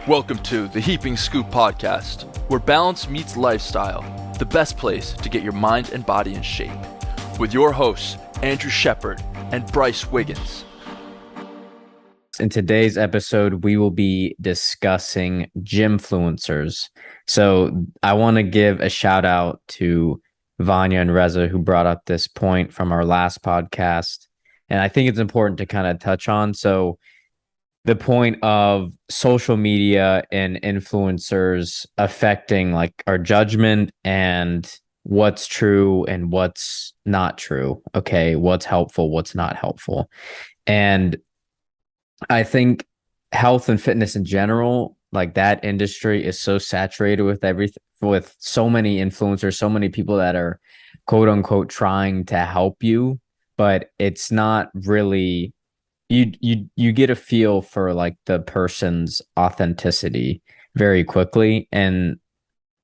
Welcome to the Heaping Scoop podcast, where balance meets lifestyle, the best place to get your mind and body in shape. With your hosts, Andrew Shepard and Bryce Wiggins. In today's episode, we will be discussing Gymfluencers. So I want to give a shout out to Vanya and Reza, who brought up this point from our last podcast. And I think it's important to kind of touch on. So the point of social media and influencers affecting like our judgment and what's true and what's not true. Okay, what's helpful, what's not helpful. And I think health and fitness in general, like that industry is so saturated with everything, with so many influencers, so many people that are quote unquote trying to help you, but it's not really you get a feel for like the person's authenticity very quickly. And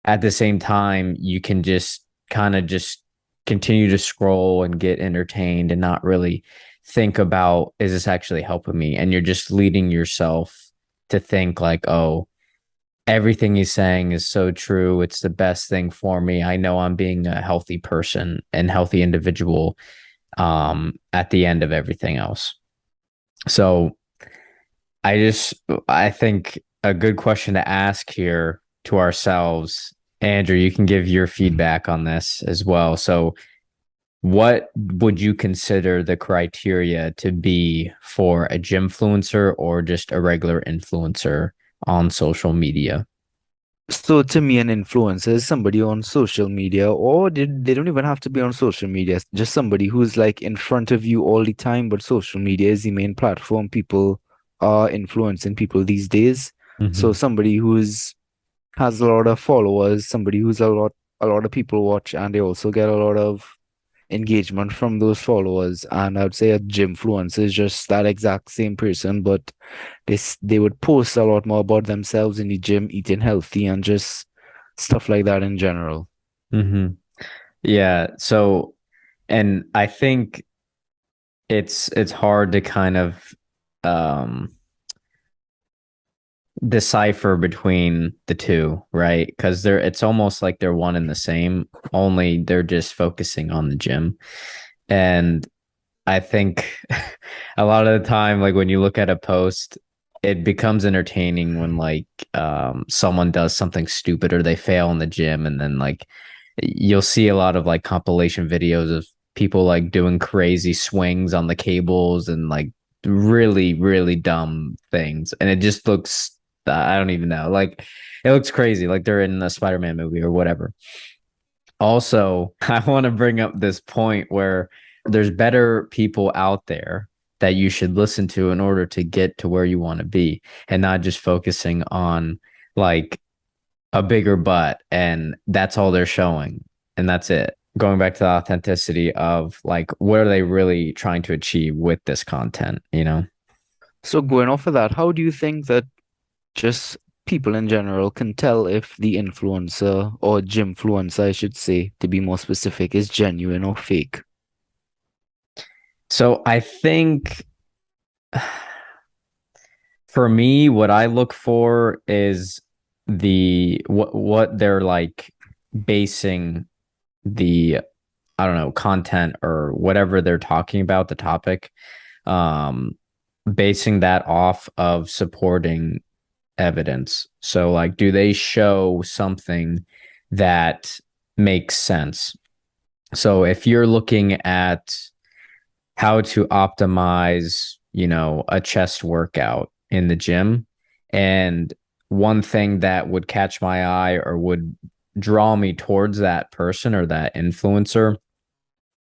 at the same time, you can just kind of just continue to scroll and get entertained and not really think about, is this actually helping me? And you're just leading yourself to think like, oh, everything he's saying is so true. It's the best thing for me. I know I'm being a healthy person and healthy individual at the end of everything else. So I think a good question to ask here to ourselves, Andrew, you can give your feedback on this as well. So what would you consider the criteria to be for a gymfluencer or just a regular influencer on social media? So to me, an influencer is somebody on social media, or they don't even have to be on social media. Just somebody who's like in front of you all the time, but social media is the main platform. People are influencing people these days. So somebody who's has a lot of followers, somebody who's a lot of people watch, and they also get a lot of engagement from those followers. And I would say a gymfluencer is just that exact same person, but they would post a lot more about themselves in the gym, eating healthy, and just stuff like that in general. Yeah. So, and I think it's hard to kind of decipher between the two, right? Because it's almost like they're one and the same, only they're just focusing on the gym. And I think a lot of the time, like when you look at a post, it becomes entertaining when like someone does something stupid or they fail in the gym, and then like you'll see a lot of like compilation videos of people like doing crazy swings on the cables and like really, really dumb things. And it just looks, I don't even know. Like it looks crazy. Like they're in a Spider-Man movie or whatever. Also, I want to bring up this point where there's better people out there that you should listen to in order to get to where you want to be, and not just focusing on like a bigger butt and that's all they're showing and that's it. Going back to the authenticity of like, what are they really trying to achieve with this content, you know? So going off of that, how do you think that just people in general can tell if the influencer or gymfluencer, I should say, to be more specific, is genuine or fake? So I think for me, what I look for is the what they're like basing the, I don't know, content or whatever they're talking about, the topic, basing that off of supporting evidence. So like, do they show something that makes sense? So if you're looking at how to optimize, you know, a chest workout in the gym, and one thing that would catch my eye or would draw me towards that person or that influencer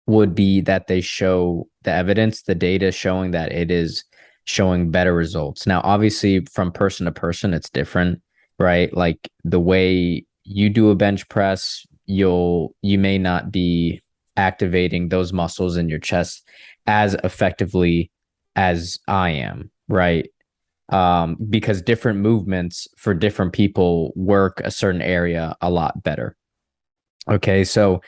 would be that they show the evidence, the data showing that it is showing better results. Now, obviously, from person to person, it's different, right? Like the way you do a bench press, you may not be activating those muscles in your chest as effectively as I am, right? Because different movements for different people work a certain area a lot better. Okay, so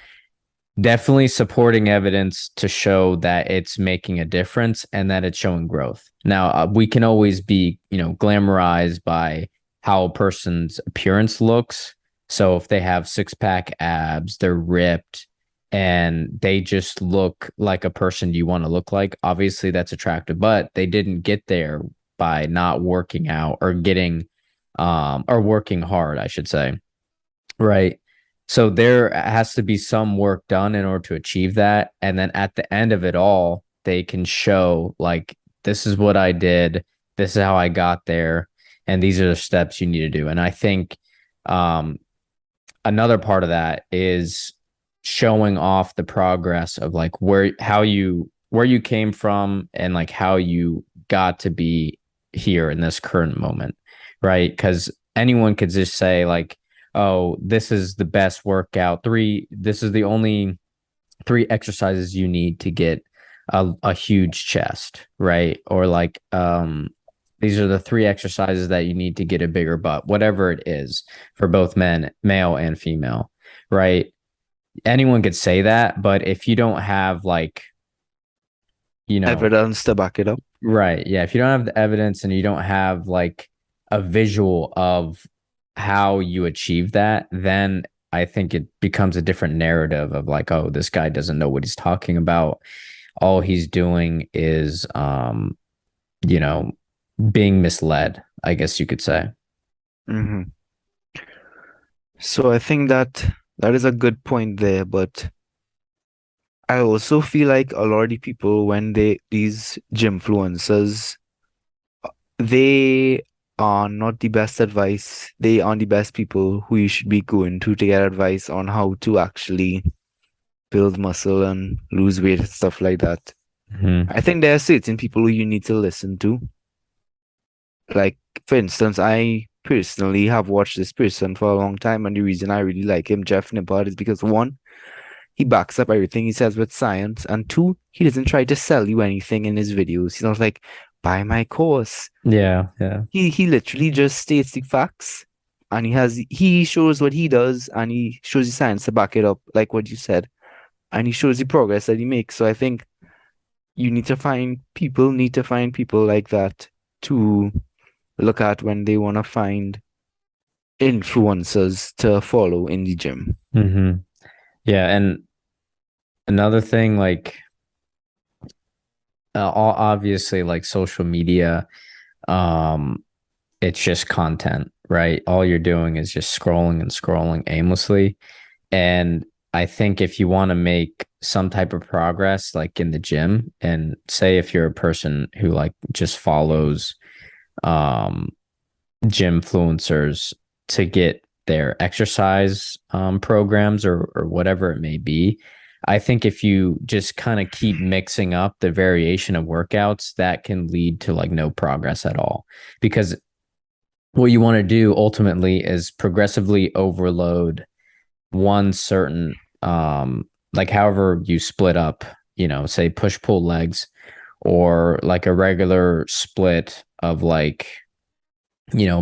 definitely supporting evidence to show that it's making a difference and that it's showing growth. Now, we can always be, glamorized by how a person's appearance looks. So if they have six-pack abs, they're ripped, and they just look like a person you want to look like, obviously that's attractive, but they didn't get there by not working out or working hard, I should say. Right. So there has to be some work done in order to achieve that. And then at the end of it all, they can show like, this is what I did. This is how I got there. And these are the steps you need to do. And I think another part of that is showing off the progress of like where you came from and like how you got to be here in this current moment. Right. Because anyone could just say like, oh, this is the best workout. This is the only 3 exercises you need to get a huge chest, right? Or like, these are the 3 exercises that you need to get a bigger butt, whatever it is for both male and female, right? Anyone could say that, but if you don't have like, Evidence to back it up. right. Yeah. If you don't have the evidence and you don't have like a visual of how you achieve that, then I think it becomes a different narrative of like, oh, this guy doesn't know what he's talking about. All he's doing is, being misled, I guess you could say. Mm-hmm. So I think that is a good point there, but I also feel like a lot of the people, when these gymfluencers, they are not the best advice. They aren't the best people who you should be going to get advice on how to actually build muscle and lose weight and stuff like that. Mm-hmm. I think there are certain people who you need to listen to. Like, for instance, I personally have watched this person for a long time, and the reason I really like him, Jeff Nippard, is because one, he backs up everything he says with science, and two, he doesn't try to sell you anything in his videos. He's not like, buy my course. Yeah. He literally just states the facts, and he shows what he does, and he shows the science to back it up, like what you said, and he shows the progress that he makes. So I think you need to find people like that to look at when they want to find influencers to follow in the gym. Mm-hmm. Yeah, and another thing, like, obviously, like social media, it's just content, right? All you're doing is just scrolling and scrolling aimlessly. And I think if you want to make some type of progress, like in the gym, and say if you're a person who like just follows Gymfluencers to get their exercise programs or whatever it may be, I think if you just kind of keep mixing up the variation of workouts, that can lead to like no progress at all. Because what you want to do ultimately is progressively overload one certain, like however you split up, say push pull legs, or like a regular split of like,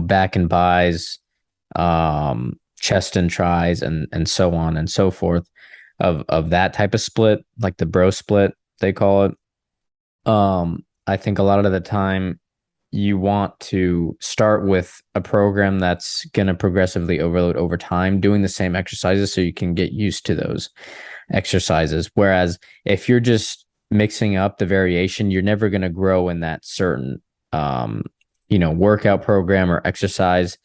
back and buys, chest and tries, and so on and so forth, of that type of split, like the bro split, they call it. I think a lot of the time you want to start with a program that's going to progressively overload over time, doing the same exercises so you can get used to those exercises. Whereas if you're just mixing up the variation, you're never going to grow in that certain, workout program or exercise,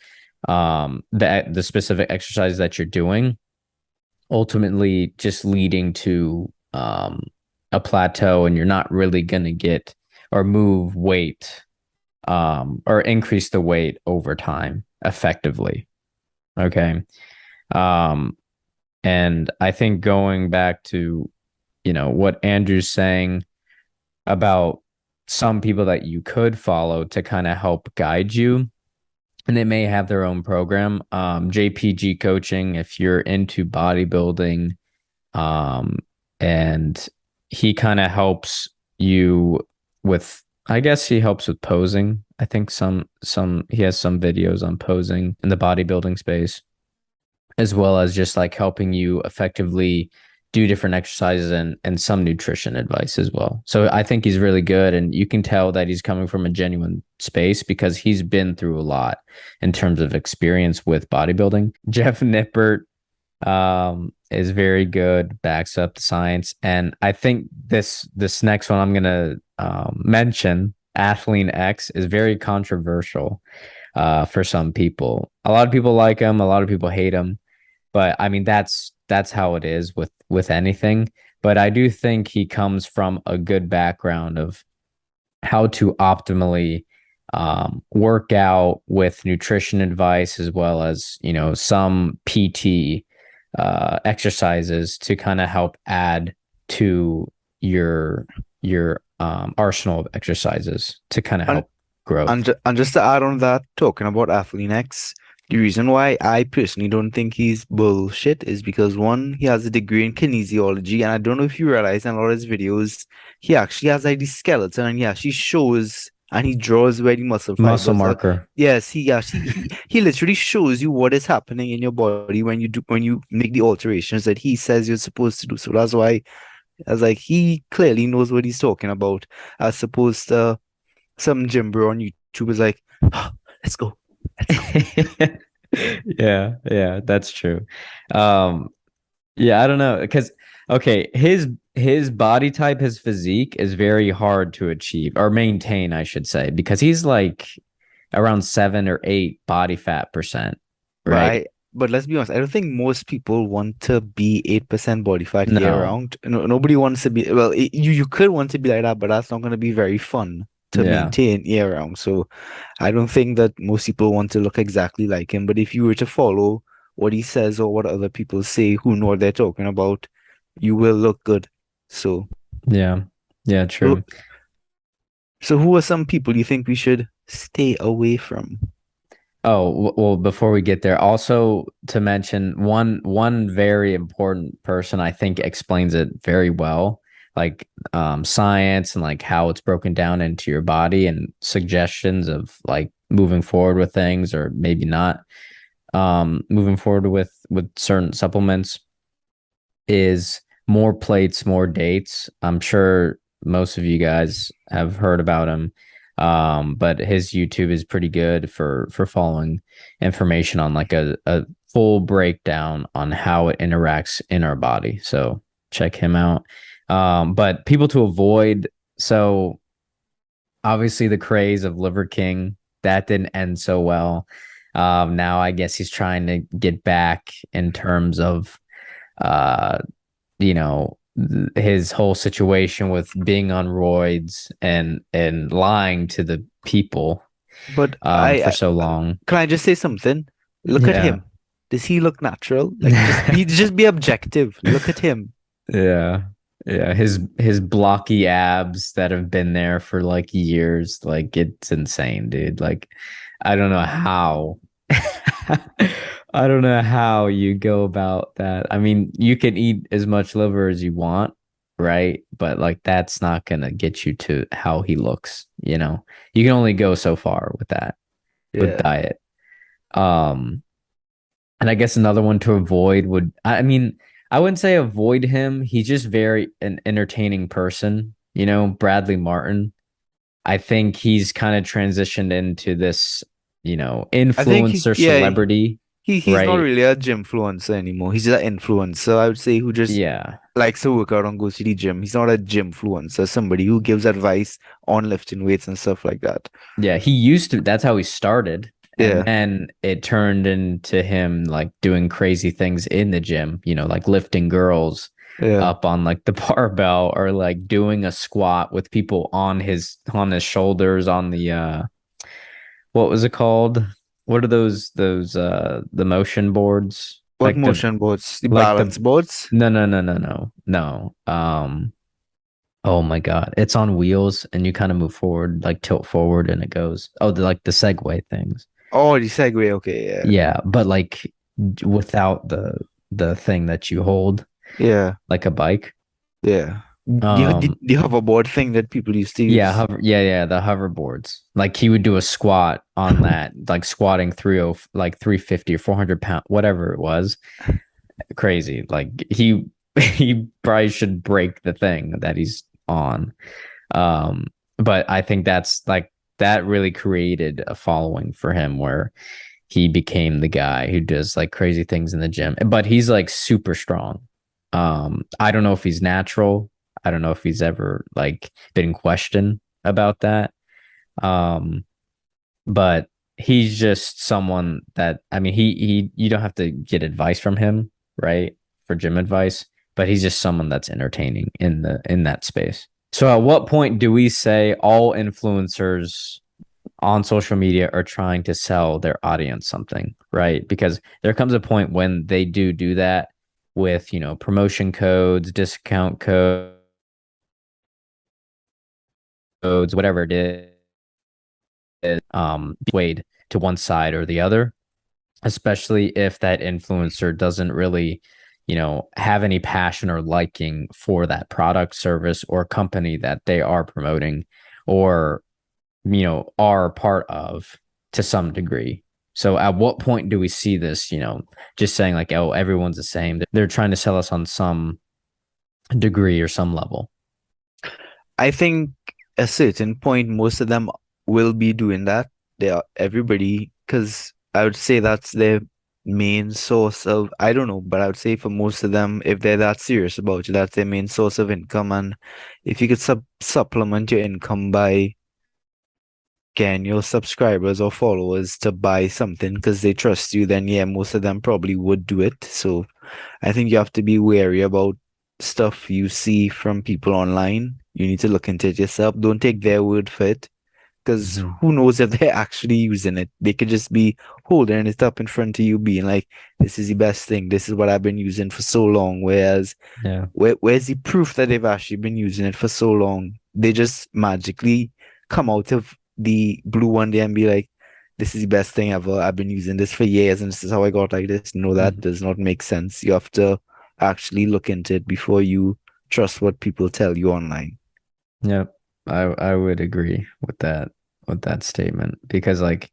the specific exercise that you're doing, ultimately just leading to a plateau, and you're not really going to get or move weight or increase the weight over time effectively. Okay. And I think going back to, what Andrew's saying about some people that you could follow to kind of help guide you, and they may have their own program. JPG Coaching, if you're into bodybuilding, and he kind of helps you with, I guess he helps with posing. I think he has some videos on posing in the bodybuilding space, as well as just like helping you effectively do different exercises and some nutrition advice as well. So I think he's really good, and you can tell that he's coming from a genuine space because he's been through a lot in terms of experience with bodybuilding. Jeff Nippard is very good, backs up the science. And I think this next one I'm gonna mention, Athlean X, is very controversial for some people. A lot of people like him, a lot of people hate him. But I mean that's how it is with anything. But I do think he comes from a good background of how to optimally work out with nutrition advice, as well as, you know, some PT exercises to kind of help add to your arsenal of exercises to kind of help growth. And just to add on that, talking about Athlean X, the reason why I personally don't think he's bullshit is because, one, he has a degree in kinesiology, and I don't know if you realize in a lot of his videos, he actually has like the skeleton, and he actually shows and he draws where the muscle fibers Muscle marker. Yes, he literally shows you what is happening in your body when you make the alterations that he says you're supposed to do. So that's why I was like, he clearly knows what he's talking about, as opposed to some gym bro on YouTube is like, oh, let's go. Yeah, that's true. Yeah, I don't know, because okay, his body type, his physique is very hard to achieve or maintain, I should say, because he's like around 7 or 8 body fat percent, right? But let's be honest, I don't think most people want to be 8% body fat No. year round. No, nobody wants to be, well, you could want to be like that, but that's not going to be very fun to maintain year round. So I don't think that most people want to look exactly like him. But if you were to follow what he says or what other people say who know what they're talking about, you will look good. So yeah, true. So who are some people you think we should stay away from? Oh, well, before we get there, also to mention one very important person I think explains it very well, like science and like how it's broken down into your body and suggestions of like moving forward with things or maybe not moving forward with certain supplements, is More Plates, More Dates. I'm sure most of you guys have heard about him. But his YouTube is pretty good for following information on like a full breakdown on how it interacts in our body. So check him out. But people to avoid. So obviously the craze of Liver King, that didn't end so well. Now I guess he's trying to get back in terms of, you know, his whole situation with being on roids and lying to the people, but for so long. Can I just say something? Look at him. Does he look natural? Like just be objective. Look at him. Yeah. His blocky abs that have been there for like years, like it's insane, dude. Like I don't know how. I don't know how you go about that. I mean, you can eat as much liver as you want, right? But like that's not gonna get you to how he looks, you know. You can only go so far with that, with diet. And I guess another one to avoid would, I mean, I wouldn't say avoid him. He's just very an entertaining person, you know, Bradley Martyn. I think he's kind of transitioned into this, you know, influencer celebrity. He's right? Not really a gymfluencer anymore. He's just an influencer, I would say, who just likes to work out and goes to the gym. He's not a gymfluencer, somebody who gives advice on lifting weights and stuff like that. Yeah, he used to, that's how he started. And then it turned into him like doing crazy things in the gym, you know, like lifting girls up on like the barbell, or like doing a squat with people on his shoulders on the what was it called? What are those the motion boards? What like motion boards? The balance boards? No. Oh my God. It's on wheels and you kind of move forward, like tilt forward and it goes. Oh, like the Segway things. Oh, the Segway, okay, Yeah, but like without the thing that you hold. Yeah. Like a bike. Yeah. The hoverboard thing that people used to use. Yeah, the hoverboards. Like he would do a squat on that, like squatting 350 or 400 pounds, whatever it was. Crazy. Like he he probably should break the thing that he's on. But I think that's like that really created a following for him where he became the guy who does like crazy things in the gym. But he's like super strong. I don't know if he's natural. I don't know if he's ever like been questioned about that. But he's just someone that I mean he you don't have to get advice from him, right? For gym advice, but he's just someone that's entertaining in that space. So at what point do we say all influencers on social media are trying to sell their audience something, right? Because there comes a point when they do that with, promotion codes, discount codes, whatever it is, weighed to one side or the other, especially if that influencer doesn't really, have any passion or liking for that product, service, or company that they are promoting or, are part of to some degree. So at what point do we see this, just saying like, oh, everyone's the same? They're trying to sell us on some degree or some level. I think a certain point, most of them will be doing that. Everybody, because I would say that's their main source of, I don't know, but I would say for most of them, if they're that serious about it, that's their main source of income. And if you could supplement your income by getting your subscribers or followers to buy something because they trust you, then yeah, most of them probably would do it. So I think you have to be wary about stuff you see from people online. You need to look into it yourself. Don't take their word for it because who knows if they're actually using it. They could just be holding it up in front of you, being like, this is the best thing. This is what I've been using for so long. Whereas, where's the proof that they've actually been using it for so long? They just magically come out of the blue one day and be like, this is the best thing ever. I've been using this for years and this is how I got like this. No, that does not make sense. You have to actually look into it before you trust what people tell you online. Yep. I would agree with that statement because like,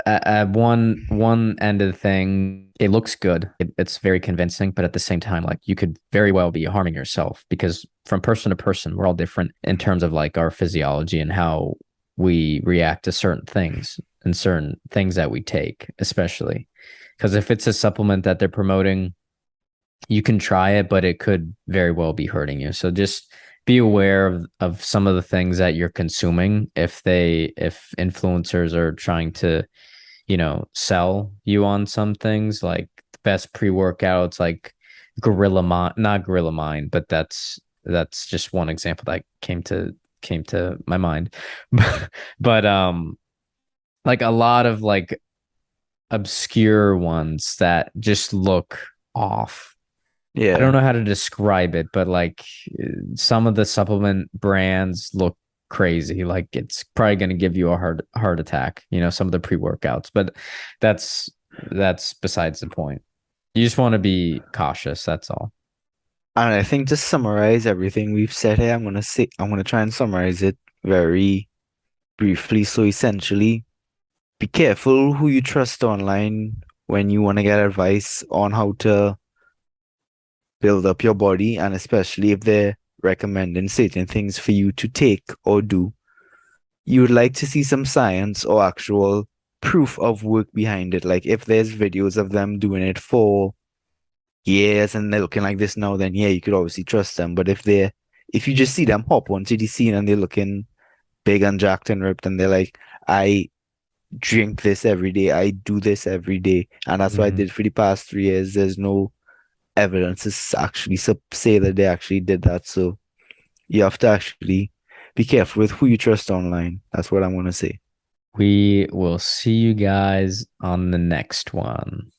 at one end of the thing, it looks good. It's very convincing, but at the same time, like you could very well be harming yourself because from person to person, we're all different in terms of like our physiology and how we react to certain things and certain things that we take, especially because if it's a supplement that they're promoting, you can try it, but it could very well be hurting you. So just be aware of some of the things that you're consuming if influencers are trying to, sell you on some things like the best pre-workouts like not Gorilla Mind, but that's just one example that came to my mind. But like a lot of like obscure ones that just look off. Yeah. I don't know how to describe it, but like some of the supplement brands look crazy. Like it's probably going to give you a heart attack, some of the pre-workouts, but that's besides the point. You just want to be cautious. That's all. And I think to summarize everything we've said here, I'm going to try and summarize it very briefly. So essentially, be careful who you trust online when you want to get advice on how to build up your body, and especially if they're recommending certain things for you to take or do. You would like to see some science or actual proof of work behind it. Like if there's videos of them doing it for years and they're looking like this now, then yeah, you could obviously trust them. But if you just see them hop onto the scene and they're looking big and jacked and ripped and they're like, I drink this every day, I do this every day, and that's what I did for the past 3 years, there's no evidence to actually say that they actually did that. So you have to actually be careful with who you trust online. That's what I want to say. We will see you guys on the next one.